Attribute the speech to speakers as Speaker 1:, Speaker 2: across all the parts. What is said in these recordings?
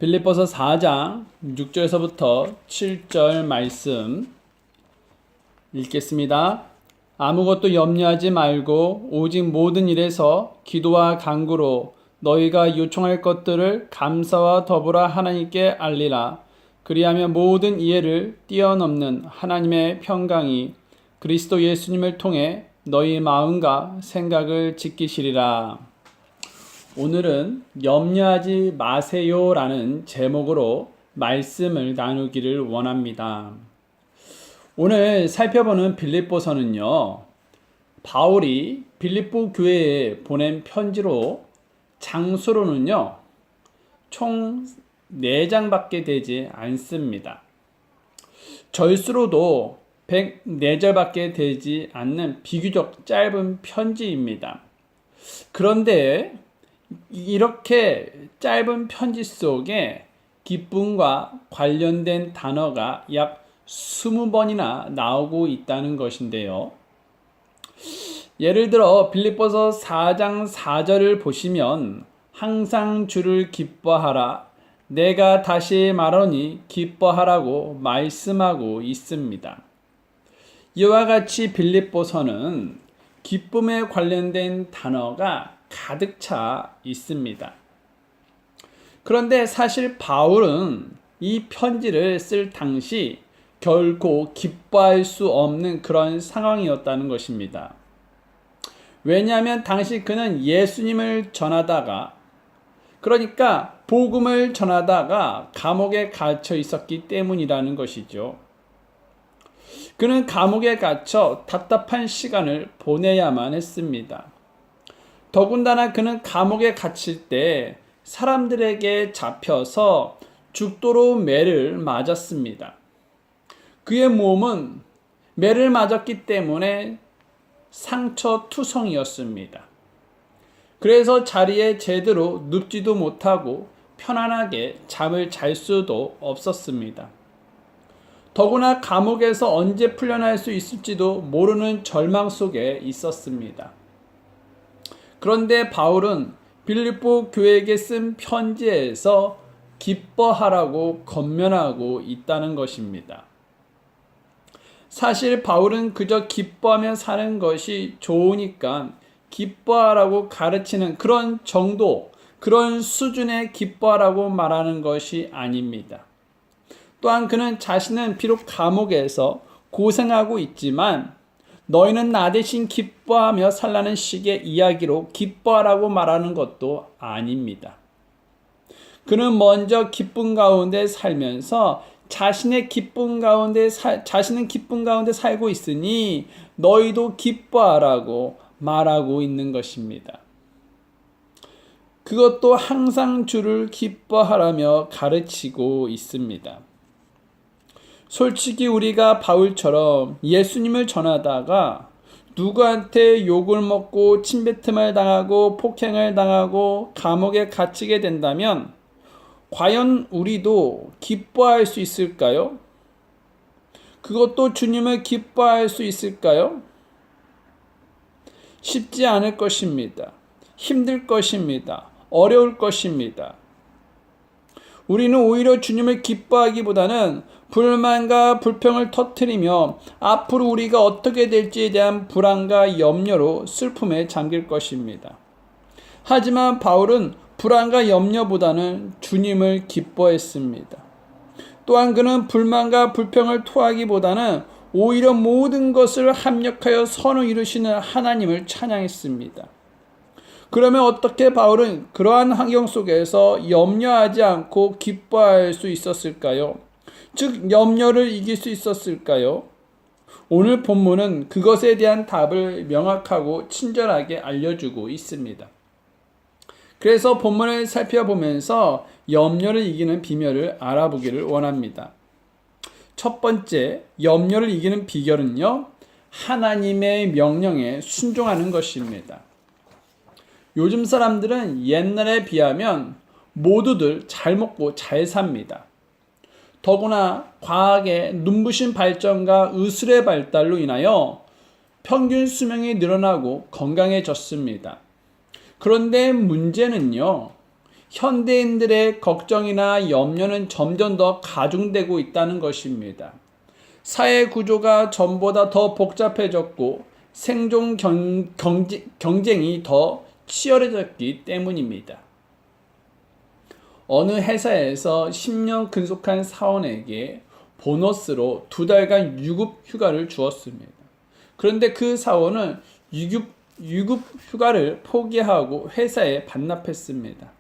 Speaker 1: 빌립보서 4장 6절에서부터 7절 말씀 읽겠습니다. 아무것도 염려하지 말고 오직 모든 일에서 기도와 간구로 너희가 요청할 것들을 감사와 더불어 하나님께 알리라. 그리하면 모든 이해를 뛰어넘는 하나님의 평강이 그리스도 예수님을 통해 너희 마음과 생각을 지키시리라. 오늘은 염려하지 마세요라는 제목으로 말씀을 나누기를 원합니다. 오늘 살펴보는 빌립보서는요, 바울이 빌립보 교회에 보낸 편지로 장수로는요, 총 4장밖에 되지 않습니다. 절수로도 104절밖에 되지 않는 비교적 짧은 편지입니다. 그런데 이렇게 짧은 편지 속에 기쁨과 관련된 단어가 약 20번이나 나오고 있다는 것인데요. 예를 들어 빌립보서 4장 4절을 보시면 항상 주를 기뻐하라, 내가 다시 말하노니 기뻐하라고 말씀하고 있습니다. 이와 같이 빌립보서는 기쁨에 관련된 단어가 가득 차 있습니다. 그런데 사실 바울은 이 편지를 쓸 당시 결코 기뻐할 수 없는 그런 상황이었다는 것입니다. 왜냐하면 당시 그는 예수님을 전하다가, 그러니까 복음을 전하다가 감옥에 갇혀 있었기 때문이라는 것이죠. 그는 감옥에 갇혀 답답한 시간을 보내야만 했습니다. 더군다나 그는 감옥에 갇힐 때 사람들에게 잡혀서 죽도록 매를 맞았습니다. 그의 몸은 매를 맞았기 때문에 상처투성이었습니다. 그래서 자리에 제대로 눕지도 못하고 편안하게 잠을 잘 수도 없었습니다. 더구나 감옥에서 언제 풀려날 수 있을지도 모르는 절망 속에 있었습니다. 그런데 바울은 빌립보 교회에게 쓴 편지에서 기뻐하라고 권면하고 있다는 것입니다. 사실 바울은 그저 기뻐하며 사는 것이 좋으니까 기뻐하라고 가르치는 그런 정도, 그런 수준의 기뻐하라고 말하는 것이 아닙니다. 또한 그는 자신은 비록 감옥에서 고생하고 있지만 너희는 나 대신 기뻐하며 살라는 식의 이야기로 기뻐하라고 말하는 것도 아닙니다. 그는 먼저 기쁨 가운데 살면서 자신은 기쁨 가운데 살고 있으니 너희도 기뻐하라고 말하고 있는 것입니다. 그것도 항상 주를 기뻐하라며 가르치고 있습니다. 솔직히 우리가 바울처럼 예수님을 전하다가 누구한테 욕을 먹고 침뱉음을 당하고 폭행을 당하고 감옥에 갇히게 된다면 과연 우리도 기뻐할 수 있을까요? 그것도 주님을 기뻐할 수 있을까요? 쉽지 않을 것입니다. 힘들 것입니다. 어려울 것입니다. 우리는 오히려 주님을 기뻐하기보다는 불만과 불평을 터뜨리며 앞으로 우리가 어떻게 될지에 대한 불안과 염려로 슬픔에 잠길 것입니다. 하지만 바울은 불안과 염려보다는 주님을 기뻐했습니다. 또한 그는 불만과 불평을 토하기보다는 오히려 모든 것을 합력하여 선을 이루시는 하나님을 찬양했습니다. 그러면 어떻게 바울은 그러한 환경 속에서 염려하지 않고 기뻐할 수 있었을까요? 즉 염려를 이길 수 있었을까요? 오늘 본문은 그것에 대한 답을 명확하고 친절하게 알려주고 있습니다. 그래서 본문을 살펴보면서 염려를 이기는 비밀을 알아보기를 원합니다. 첫 번째, 염려를 이기는 비결은요, 하나님의 명령에 순종하는 것입니다. 요즘 사람들은 옛날에 비하면 모두들 잘 먹고 잘 삽니다. 더구나 과학의 눈부신 발전과 의술의 발달로 인하여 평균 수명이 늘어나고 건강해졌습니다. 그런데 문제는요, 현대인들의 걱정이나 염려는 점점 더 가중되고 있다는 것입니다. 사회 구조가 전보다 더 복잡해졌고 생존 경쟁이 더 치열해졌기 때문입니다. 어느 회사에서 10년 근속한 사원에게 보너스로 2달간 유급 휴가를 주었습니다. 그런데 그 사원은 유급 휴가를 포기하고 회사에 반납했습니다.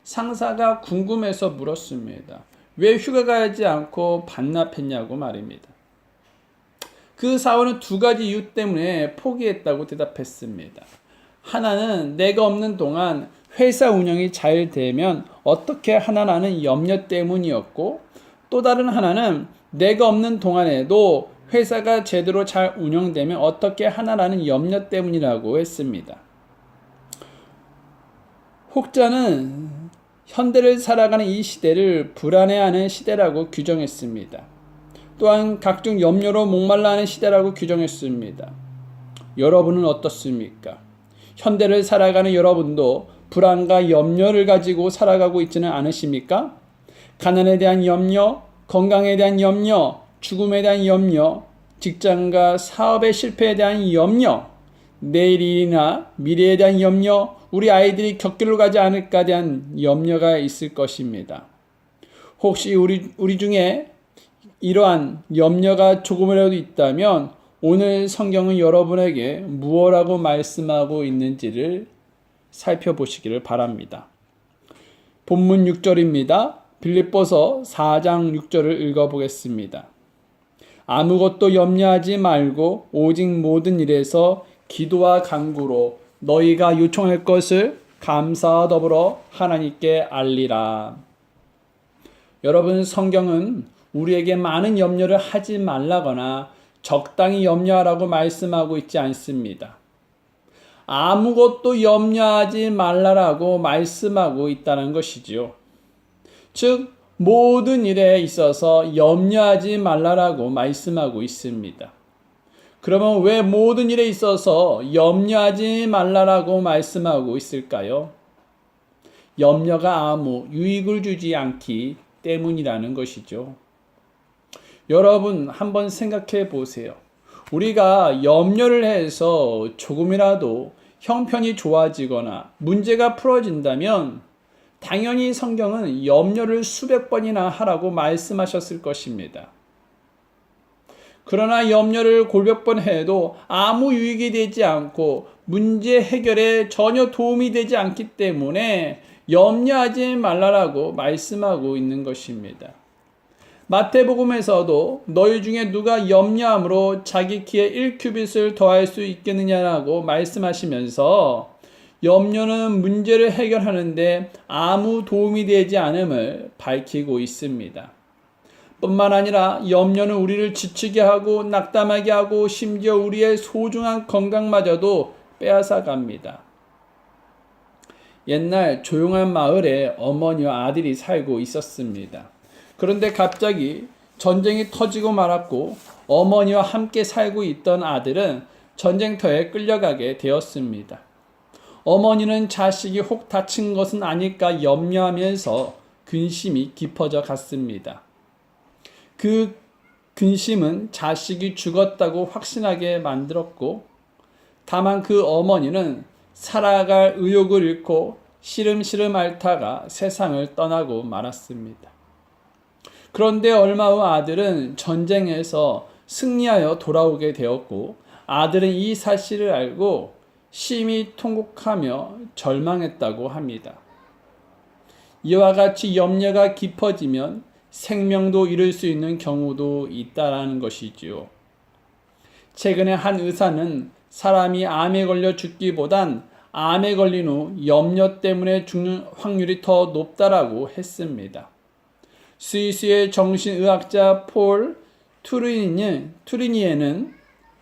Speaker 1: 상사가 궁금해서 물었습니다. 왜 휴가 가지 않고 반납했냐고 말입니다. 그 사원은 2가지 이유 때문에 포기했다고 대답했습니다. 하나는 내가 없는 동안 회사 운영이 잘 되면 어떻게 하나라는 염려 때문이었고, 또 다른 하나는 내가 없는 동안에도 회사가 제대로 잘 운영되면 어떻게 하나라는 염려 때문이라고 했습니다. 혹자는 현대를 살아가는 이 시대를 불안해하는 시대라고 규정했습니다. 또한 각종 염려로 목말라하는 시대라고 규정했습니다. 여러분은 어떻습니까? 현대를 살아가는 여러분도 불안과 염려를 가지고 살아가고 있지는 않으십니까? 가난에 대한 염려, 건강에 대한 염려, 죽음에 대한 염려, 직장과 사업의 실패에 대한 염려, 내일 일이나 미래에 대한 염려, 우리 아이들이 격길로 가지 않을까에 대한 염려가 있을 것입니다. 혹시 우리 중에 이러한 염려가 조금이라도 있다면 오늘 성경은 여러분에게 무엇라고 말씀하고 있는지를 살펴보시기를 바랍니다. 본문 6절입니다. 빌립보서 4장 6절을 읽어보겠습니다. 아무것도 염려하지 말고 오직 모든 일에서 기도와 간구로 너희가 요청할 것을 감사와 더불어 하나님께 알리라. 여러분, 성경은 우리에게 많은 염려를 하지 말라거나 적당히 염려하라고 말씀하고 있지 않습니다. 아무것도 염려하지 말라라고 말씀하고 있다는 것이지요. 즉 모든 일에 있어서 염려하지 말라라고 말씀하고 있습니다. 그러면 왜 모든 일에 있어서 염려하지 말라라고 말씀하고 있을까요? 염려가 아무 유익을 주지 않기 때문이라는 것이죠. 여러분 한번 생각해 보세요. 우리가 염려를 해서 조금이라도 형편이 좋아지거나 문제가 풀어진다면 당연히 성경은 염려를 수백 번이나 하라고 말씀하셨을 것입니다. 그러나 염려를 골몇 번 해도 아무 유익이 되지 않고 문제 해결에 전혀 도움이 되지 않기 때문에 염려하지 말라라고 말씀하고 있는 것입니다. 마태복음에서도 너희 중에 누가 염려함으로 자기 키에 1규빗을 더할 수 있겠느냐라고 말씀하시면서 염려는 문제를 해결하는데 아무 도움이 되지 않음을 밝히고 있습니다. 뿐만 아니라 염려는 우리를 지치게 하고 낙담하게 하고 심지어 우리의 소중한 건강마저도 빼앗아 갑니다. 옛날 조용한 마을에 어머니와 아들이 살고 있었습니다. 그런데 갑자기 전쟁이 터지고 말았고 어머니와 함께 살고 있던 아들은 전쟁터에 끌려가게 되었습니다. 어머니는 자식이 혹 다친 것은 아닐까 염려하면서 근심이 깊어져 갔습니다. 그 근심은 자식이 죽었다고 확신하게 만들었고, 다만 그 어머니는 살아갈 의욕을 잃고 시름시름 앓다가 세상을 떠나고 말았습니다. 그런데 얼마 후 아들은 전쟁에서 승리하여 돌아오게 되었고, 아들은 이 사실을 알고 심히 통곡하며 절망했다고 합니다. 이와 같이 염려가 깊어지면 생명도 잃을 수 있는 경우도 있다라는 것이지요. 최근에 한 의사는 사람이 암에 걸려 죽기보단 암에 걸린 후 염려 때문에 죽는 확률이 더 높다라고 했습니다. 스위스의 정신의학자 폴 투리니에는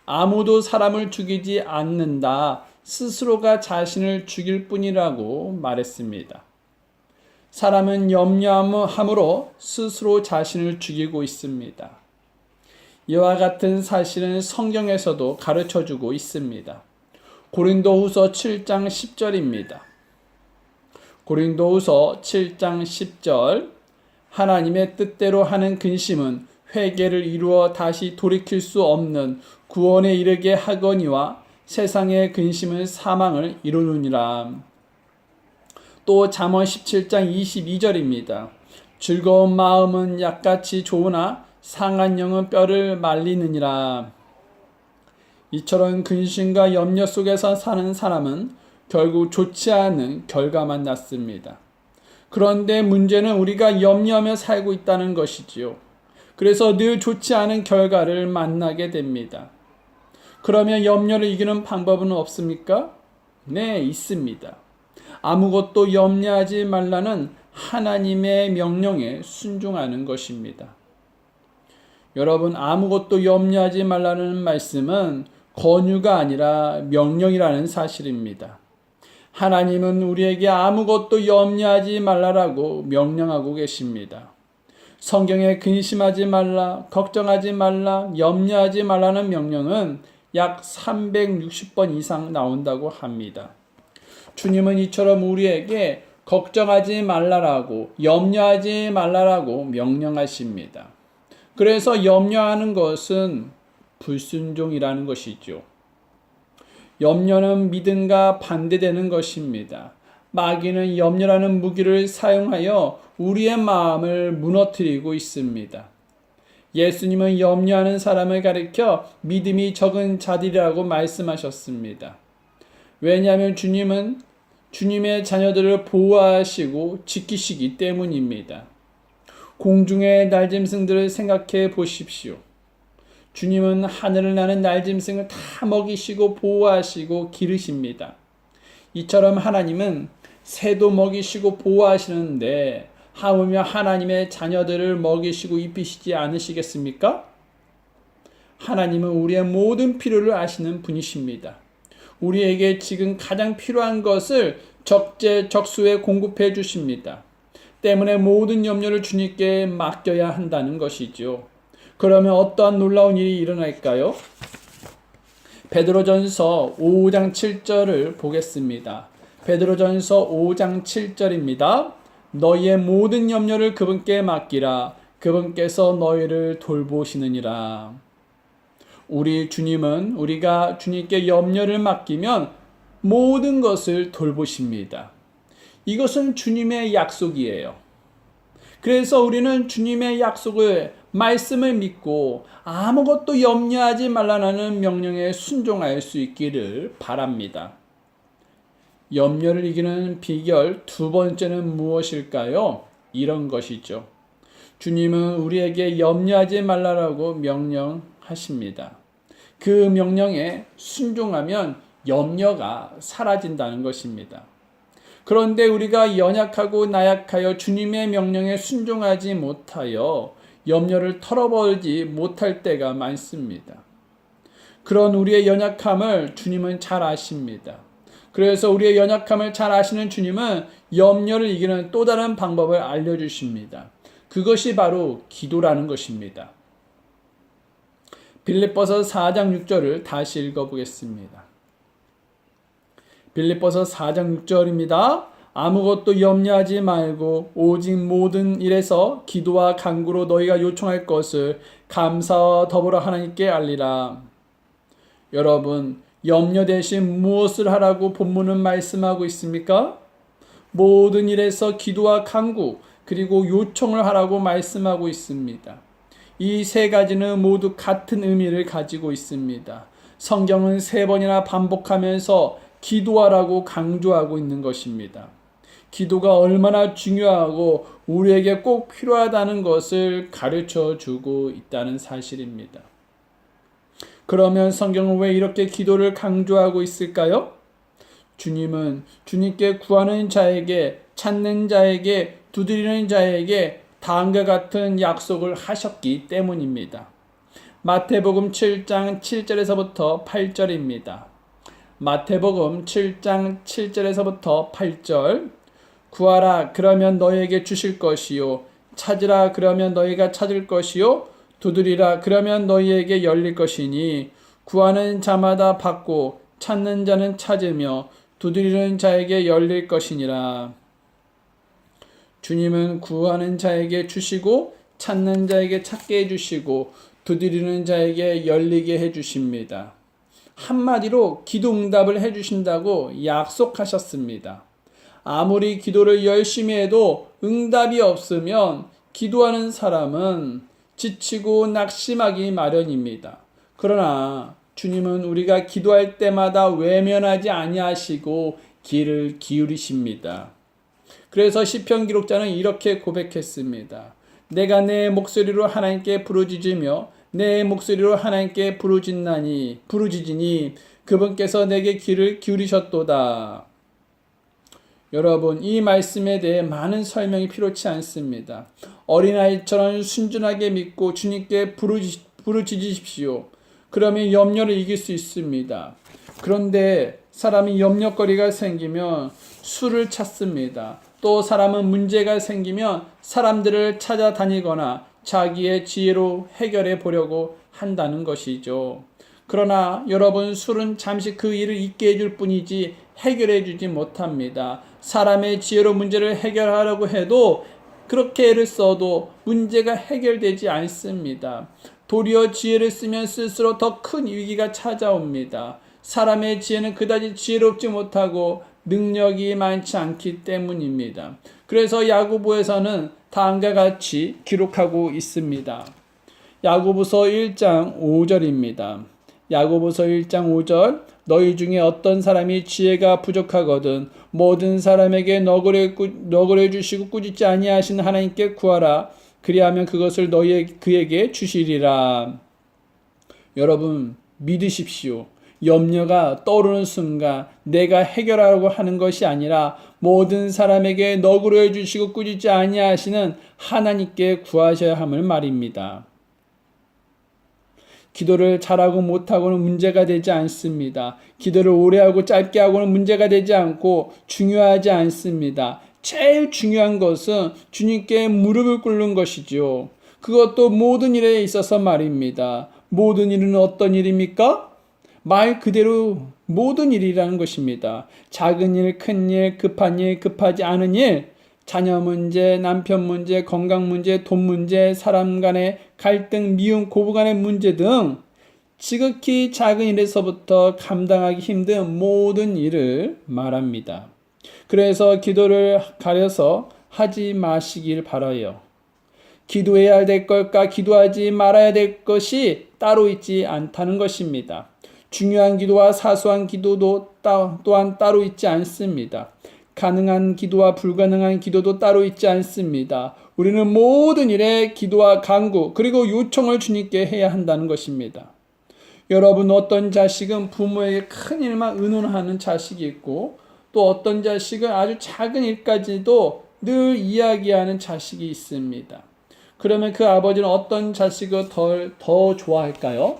Speaker 1: 아무도 사람을 죽이지 않는다, 스스로가 자신을 죽일 뿐이라고 말했습니다. 사람은 염려함으로 스스로 자신을 죽이고 있습니다. 이와 같은 사실은 성경에서도 가르쳐주고 있습니다. 고린도후서 7장 10절입니다. 고린도후서 7장 10절 하나님의 뜻대로 하는 근심은 회개를 이루어 다시 돌이킬 수 없는 구원에 이르게 하거니와 세상의 근심은 사망을 이루느니라. 또 잠언 17장 22절입니다. 즐거운 마음은 약같이 좋으나 상한 영은 뼈를 말리느니라. 이처럼 근심과 염려 속에서 사는 사람은 결국 좋지 않은 결과만 낳습니다. 그런데 문제는 우리가 염려하며 살고 있다는 것이지요. 그래서 늘 좋지 않은 결과를 만나게 됩니다. 그러면 염려를 이기는 방법은 없습니까? 네, 있습니다. 아무것도 염려하지 말라는 하나님의 명령에 순종하는 것입니다. 여러분, 아무것도 염려하지 말라는 말씀은 권유가 아니라 명령이라는 사실입니다. 하나님은 우리에게 아무것도 염려하지 말라라고 명령하고 계십니다. 성경에 근심하지 말라, 걱정하지 말라, 염려하지 말라는 명령은 약 360번 이상 나온다고 합니다. 주님은 이처럼 우리에게 걱정하지 말라라고, 염려하지 말라라고 명령하십니다. 그래서 염려하는 것은 불순종이라는 것이죠. 염려는 믿음과 반대되는 것입니다. 마귀는 염려라는 무기를 사용하여 우리의 마음을 무너뜨리고 있습니다. 예수님은 염려하는 사람을 가리켜 믿음이 적은 자들이라고 말씀하셨습니다. 왜냐하면 주님은 주님의 자녀들을 보호하시고 지키시기 때문입니다. 공중의 날짐승들을 생각해 보십시오. 주님은 하늘을 나는 날짐승을 다 먹이시고 보호하시고 기르십니다. 이처럼 하나님은 새도 먹이시고 보호하시는데 하물며 하나님의 자녀들을 먹이시고 입히시지 않으시겠습니까? 하나님은 우리의 모든 필요를 아시는 분이십니다. 우리에게 지금 가장 필요한 것을 적재적소에 공급해 주십니다. 때문에 모든 염려를 주님께 맡겨야 한다는 것이죠. 그러면 어떠한 놀라운 일이 일어날까요? 베드로전서 5장 7절을 보겠습니다. 베드로전서 5장 7절입니다. 너희의 모든 염려를 그분께 맡기라. 그분께서 너희를 돌보시느니라. 우리 주님은 우리가 주님께 염려를 맡기면 모든 것을 돌보십니다. 이것은 주님의 약속이에요. 그래서 우리는 주님의 약속을, 말씀을 믿고 아무것도 염려하지 말라는 명령에 순종할 수 있기를 바랍니다. 염려를 이기는 비결 두 번째는 무엇일까요? 이런 것이죠. 주님은 우리에게 염려하지 말라라고 명령하십니다. 그 명령에 순종하면 염려가 사라진다는 것입니다. 그런데 우리가 연약하고 나약하여 주님의 명령에 순종하지 못하여 염려를 털어버리지 못할 때가 많습니다. 그런 우리의 연약함을 주님은 잘 아십니다. 그래서 우리의 연약함을 잘 아시는 주님은 염려를 이기는 또 다른 방법을 알려주십니다. 그것이 바로 기도라는 것입니다. 빌립보서 4장 6절을 다시 읽어보겠습니다. 빌립보서 4장 6절입니다. 아무것도 염려하지 말고 오직 모든 일에서 기도와 간구로 너희가 요청할 것을 감사와 더불어 하나님께 알리라. 여러분, 염려 대신 무엇을 하라고 본문은 말씀하고 있습니까? 모든 일에서 기도와 간구 그리고 요청을 하라고 말씀하고 있습니다. 이 세 가지는 모두 같은 의미를 가지고 있습니다. 성경은 3번이나 반복하면서 기도하라고 강조하고 있는 것입니다. 기도가 얼마나 중요하고 우리에게 꼭 필요하다는 것을 가르쳐 주고 있다는 사실입니다. 그러면 성경은 왜 이렇게 기도를 강조하고 있을까요? 주님은 주님께 구하는 자에게, 찾는 자에게, 두드리는 자에게 다음과 같은 약속을 하셨기 때문입니다. 마태복음 7장 7절에서부터 8절입니다. 마태복음 7장 7절에서부터 8절. 구하라 그러면 너희에게 주실 것이요, 찾으라 그러면 너희가 찾을 것이요, 두드리라 그러면 너희에게 열릴 것이니 구하는 자마다 받고 찾는 자는 찾으며 두드리는 자에게 열릴 것이니라. 주님은 구하는 자에게 주시고 찾는 자에게 찾게 해주시고 두드리는 자에게 열리게 해주십니다. 한마디로 기도 응답을 해주신다고 약속하셨습니다. 아무리 기도를 열심히 해도 응답이 없으면 기도하는 사람은 지치고 낙심하기 마련입니다. 그러나 주님은 우리가 기도할 때마다 외면하지 아니하시고 귀를 기울이십니다. 그래서 시편 기록자는 이렇게 고백했습니다. 내가 내 목소리로 하나님께 부르짖으며 내 목소리로 하나님께 부르짖으니 그분께서 내게 귀를 기울이셨도다. 여러분, 이 말씀에 대해 많은 설명이 필요치 않습니다. 어린아이처럼 순전하게 믿고 주님께 부르짖으십시오. 그러면 염려를 이길 수 있습니다. 그런데 사람이 염려거리가 생기면 술을 찾습니다. 또 사람은 문제가 생기면 사람들을 찾아다니거나 자기의 지혜로 해결해 보려고 한다는 것이죠. 그러나 여러분, 술은 잠시 그 일을 잊게 해줄 뿐이지 해결해 주지 못합니다. 사람의 지혜로 문제를 해결하려고 해도 그렇게 애를 써도 문제가 해결되지 않습니다. 도리어 지혜를 쓰면 쓸수록 더 큰 위기가 찾아옵니다. 사람의 지혜는 그다지 지혜롭지 못하고 능력이 많지 않기 때문입니다. 그래서 야고보에서는 다음과 같이 기록하고 있습니다. 야고보서 1장 5절입니다. 야고보서 1장 5절 너희 중에 어떤 사람이 지혜가 부족하거든 모든 사람에게 너그러 주시고 꾸짖지 아니하신 하나님께 구하라. 그리하면 그것을 그에게 주시리라. 여러분, 믿으십시오. 염려가 떠오르는 순간 내가 해결하려고 하는 것이 아니라 모든 사람에게 너그러워 주시고 꾸짖지 아니하시는 하나님께 구하셔야 함을 말입니다. 기도를 잘하고 못하고는 문제가 되지 않습니다. 기도를 오래하고 짧게 하고는 문제가 되지 않고 중요하지 않습니다. 제일 중요한 것은 주님께 무릎을 꿇는 것이죠. 그것도 모든 일에 있어서 말입니다. 모든 일은 어떤 일입니까? 말 그대로 모든 일이라는 것입니다. 작은 일, 큰 일, 급한 일, 급하지 않은 일, 자녀 문제, 남편 문제, 건강 문제, 돈 문제, 사람 간의 갈등, 미움, 고부 간의 문제 등 지극히 작은 일에서부터 감당하기 힘든 모든 일을 말합니다. 그래서 기도를 가려서 하지 마시길 바라요. 기도해야 될 것과 기도하지 말아야 될 것이 따로 있지 않다는 것입니다. 중요한 기도와 사소한 기도도 또한 따로 있지 않습니다. 가능한 기도와 불가능한 기도도 따로 있지 않습니다. 우리는 모든 일에 기도와 간구 그리고 요청을 주님께 해야 한다는 것입니다. 여러분, 어떤 자식은 부모에게 큰 일만 의논하는 자식이 있고 또 어떤 자식은 아주 작은 일까지도 늘 이야기하는 자식이 있습니다. 그러면 그 아버지는 어떤 자식을 더 좋아할까요?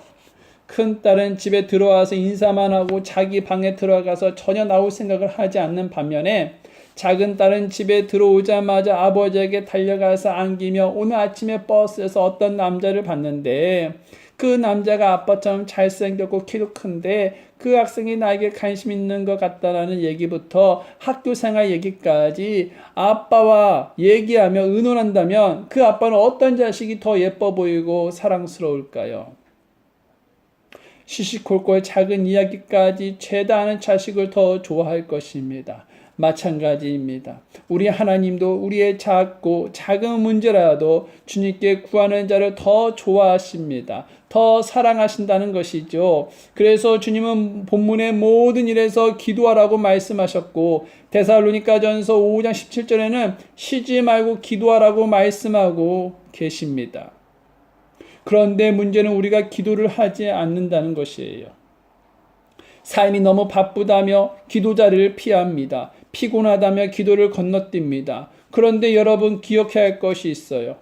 Speaker 1: 큰 딸은 집에 들어와서 인사만 하고 자기 방에 들어가서 전혀 나올 생각을 하지 않는 반면에 작은 딸은 집에 들어오자마자 아버지에게 달려가서 안기며 오늘 아침에 버스에서 어떤 남자를 봤는데 그 남자가 아빠처럼 잘생겼고 키도 큰데 그 학생이 나에게 관심 있는 것 같다라는 얘기부터 학교생활 얘기까지 아빠와 얘기하며 의논한다면 그 아빠는 어떤 자식이 더 예뻐 보이고 사랑스러울까요? 시시콜콜 작은 이야기까지 죄다 아는 자식을 더 좋아할 것입니다. 마찬가지입니다. 우리 하나님도 우리의 작고 작은 문제라도 주님께 구하는 자를 더 좋아하십니다. 더 사랑하신다는 것이죠. 그래서 주님은 본문의 모든 일에서 기도하라고 말씀하셨고 데살로니가전서 5장 17절에는 쉬지 말고 기도하라고 말씀하고 계십니다. 그런데 문제는 우리가 기도를 하지 않는다는 것이에요. 삶이 너무 바쁘다며 기도 자리를 피합니다. 피곤하다며 기도를 건너뜁니다. 그런데 여러분, 기억해야 할 것이 있어요.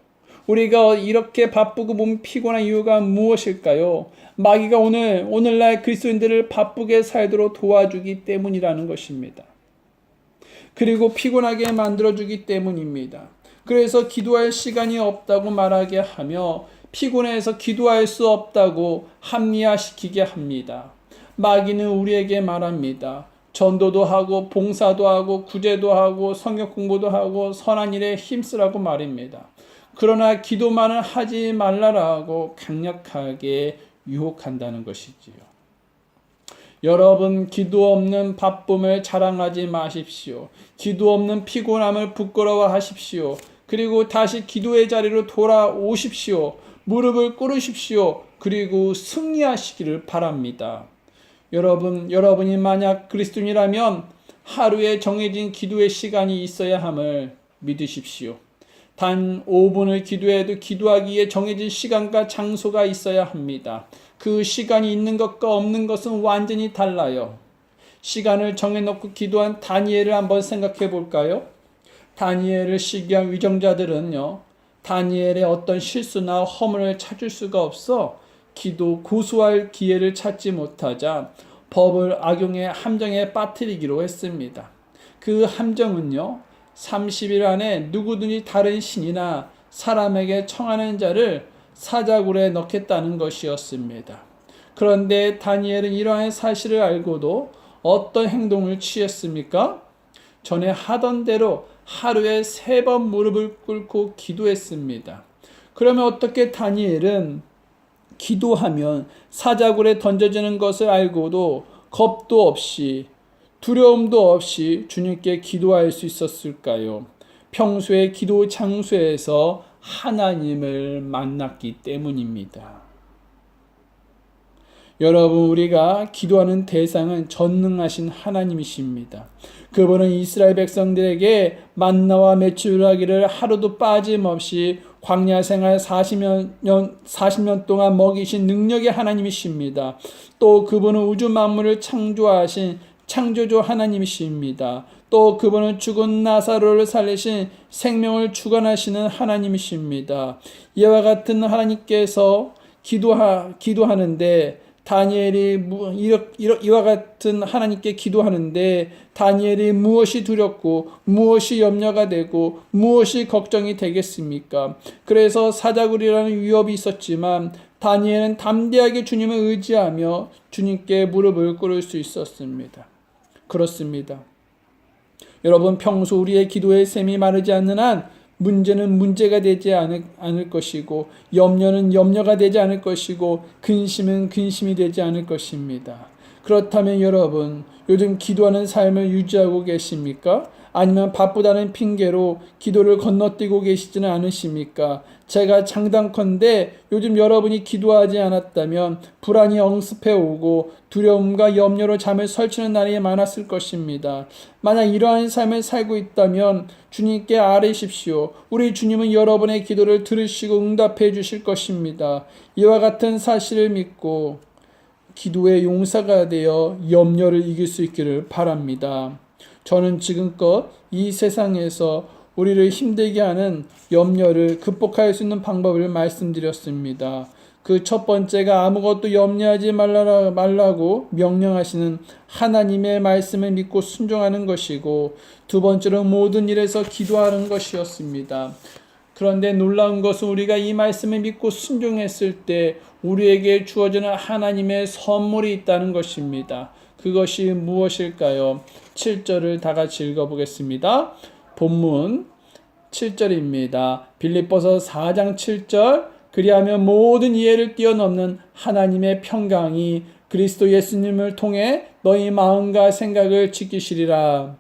Speaker 1: 우리가 이렇게 바쁘고 몸이 피곤한 이유가 무엇일까요? 마귀가 오늘날 그리스도인들을 바쁘게 살도록 도와주기 때문이라는 것입니다. 그리고 피곤하게 만들어주기 때문입니다. 그래서 기도할 시간이 없다고 말하게 하며 피곤해서 기도할 수 없다고 합리화시키게 합니다. 마귀는 우리에게 말합니다. 전도도 하고 봉사도 하고 구제도 하고 성경 공부도 하고 선한 일에 힘쓰라고 말입니다. 그러나 기도만은 하지 말라라고 강력하게 유혹한다는 것이지요. 여러분, 기도 없는 바쁨을 자랑하지 마십시오. 기도 없는 피곤함을 부끄러워하십시오. 그리고 다시 기도의 자리로 돌아오십시오. 무릎을 꿇으십시오. 그리고 승리하시기를 바랍니다. 여러분이 만약 그리스도인이라면 하루에 정해진 기도의 시간이 있어야 함을 믿으십시오. 단 5분을 기도해도 기도하기에 정해진 시간과 장소가 있어야 합니다. 그 시간이 있는 것과 없는 것은 완전히 달라요. 시간을 정해놓고 기도한 다니엘을 한번 생각해 볼까요? 다니엘을 시기한 위정자들은요, 다니엘의 어떤 실수나 허물을 찾을 수가 없어 고소할 기회를 찾지 못하자 법을 악용해 함정에 빠뜨리기로 했습니다. 그 함정은요, 30일 안에 누구든지 다른 신이나 사람에게 청하는 자를 사자굴에 넣겠다는 것이었습니다. 그런데 다니엘은 이러한 사실을 알고도 어떤 행동을 취했습니까? 전에 하던 대로 하루에 3번 무릎을 꿇고 기도했습니다. 그러면 어떻게 다니엘은 기도하면 사자굴에 던져지는 것을 알고도 겁도 없이 두려움도 없이 주님께 기도할 수 있었을까요? 평소에 기도 장소에서 하나님을 만났기 때문입니다. 여러분, 우리가 기도하는 대상은 전능하신 하나님이십니다. 그분은 이스라엘 백성들에게 만나와 메추라기를 하루도 빠짐없이 광야 생활 40년 동안 먹이신 능력의 하나님이십니다. 또 그분은 우주 만물을 창조하신 창조주 하나님이십니다. 또 그분은 죽은 나사로를 살리신 생명을 주관하시는 하나님이십니다. 이와 같은 하나님께서 기도하는데 이와 같은 하나님께 기도하는데 다니엘이 무엇이 두렵고 무엇이 염려가 되고 무엇이 걱정이 되겠습니까? 그래서 사자굴이라는 위협이 있었지만 다니엘은 담대하게 주님을 의지하며 주님께 무릎을 꿇을 수 있었습니다. 그렇습니다. 여러분, 평소 우리의 기도의 샘이 마르지 않는 한 문제는 문제가 되지 않을 것이고, 염려는 염려가 되지 않을 것이고, 근심은 근심이 되지 않을 것입니다. 그렇다면 여러분, 요즘 기도하는 삶을 유지하고 계십니까? 아니면 바쁘다는 핑계로 기도를 건너뛰고 계시지는 않으십니까? 제가 장담컨대 요즘 여러분이 기도하지 않았다면 불안이 엄습해 오고 두려움과 염려로 잠을 설치는 날이 많았을 것입니다. 만약 이러한 삶을 살고 있다면 주님께 아뢰십시오. 우리 주님은 여러분의 기도를 들으시고 응답해 주실 것입니다. 이와 같은 사실을 믿고 기도의 용사가 되어 염려를 이길 수 있기를 바랍니다. 저는 지금껏 이 세상에서 우리를 힘들게 하는 염려를 극복할 수 있는 방법을 말씀드렸습니다. 그 첫 번째가 아무것도 염려하지 말라고 명령하시는 하나님의 말씀을 믿고 순종하는 것이고, 두 번째로 모든 일에서 기도하는 것이었습니다. 그런데 놀라운 것은 우리가 이 말씀을 믿고 순종했을 때 우리에게 주어지는 하나님의 선물이 있다는 것입니다. 그것이 무엇일까요? 7절을 다 같이 읽어보겠습니다. 본문 7절입니다. 빌립보서 4장 7절, 그리하면 모든 이해를 뛰어넘는 하나님의 평강이 그리스도 예수님을 통해 너희 마음과 생각을 지키시리라.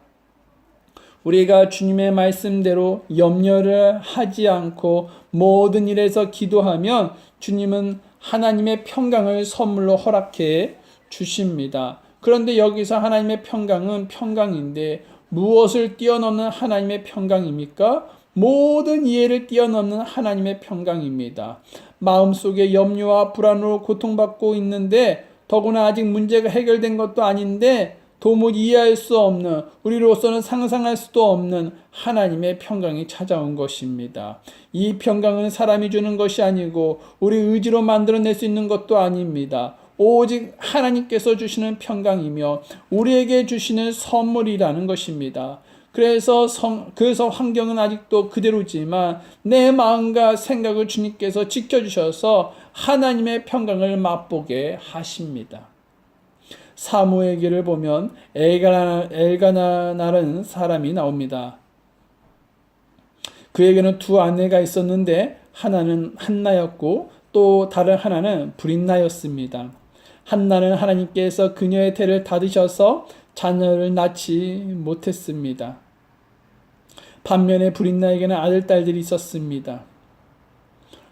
Speaker 1: 우리가 주님의 말씀대로 염려를 하지 않고 모든 일에서 기도하면 주님은 하나님의 평강을 선물로 허락해 주십니다. 그런데 여기서 하나님의 평강은 평강인데 무엇을 뛰어넘는 하나님의 평강입니까? 모든 이해를 뛰어넘는 하나님의 평강입니다. 마음속에 염려와 불안으로 고통받고 있는데, 더구나 아직 문제가 해결된 것도 아닌데 도무지 이해할 수 없는, 우리로서는 상상할 수도 없는 하나님의 평강이 찾아온 것입니다. 이 평강은 사람이 주는 것이 아니고 우리 의지로 만들어낼 수 있는 것도 아닙니다. 오직 하나님께서 주시는 평강이며 우리에게 주시는 선물이라는 것입니다. 그래서 환경은 아직도 그대로지만 내 마음과 생각을 주님께서 지켜주셔서 하나님의 평강을 맛보게 하십니다. 사무엘기를 보면 엘가나라는 사람이 나옵니다. 그에게는 두 아내가 있었는데 하나는 한나였고 또 다른 하나는 브린나였습니다. 한나는 하나님께서 그녀의 태를 닫으셔서 자녀를 낳지 못했습니다. 반면에 브린나에게는 아들, 딸들이 있었습니다.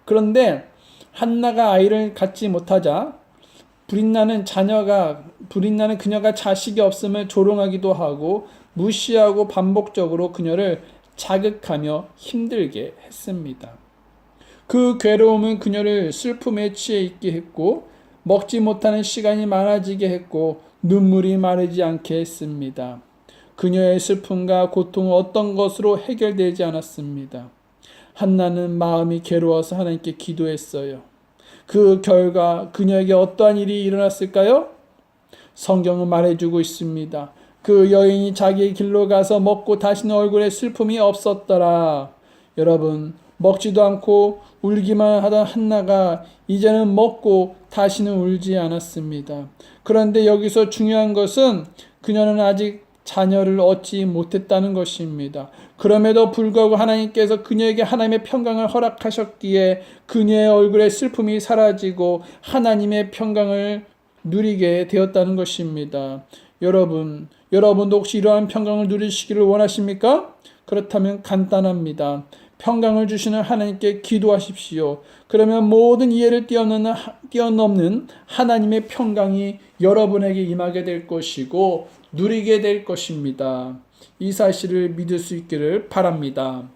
Speaker 1: 그런데 한나가 아이를 갖지 못하자 브린나는 그녀가 자식이 없음을 조롱하기도 하고 무시하고 반복적으로 그녀를 자극하며 힘들게 했습니다. 그 괴로움은 그녀를 슬픔에 취해 있게 했고 먹지 못하는 시간이 많아지게 했고 눈물이 마르지 않게 했습니다. 그녀의 슬픔과 고통은 어떤 것으로 해결되지 않았습니다. 한나는 마음이 괴로워서 하나님께 기도했어요. 그 결과 그녀에게 어떠한 일이 일어났을까요? 성경은 말해주고 있습니다. 그 여인이 자기의 길로 가서 먹고 다시는 얼굴에 슬픔이 없었더라. 여러분, 먹지도 않고 울기만 하던 한나가 이제는 먹고 다시는 울지 않았습니다. 그런데 여기서 중요한 것은 그녀는 아직 자녀를 얻지 못했다는 것입니다. 그럼에도 불구하고 하나님께서 그녀에게 하나님의 평강을 허락하셨기에 그녀의 얼굴에 슬픔이 사라지고 하나님의 평강을 누리게 되었다는 것입니다. 여러분도 혹시 이러한 평강을 누리시기를 원하십니까? 그렇다면 간단합니다. 평강을 주시는 하나님께 기도하십시오. 그러면 모든 이해를 뛰어넘는 하나님의 평강이 여러분에게 임하게 될 것이고 누리게 될 것입니다. 이 사실을 믿을 수 있기를 바랍니다.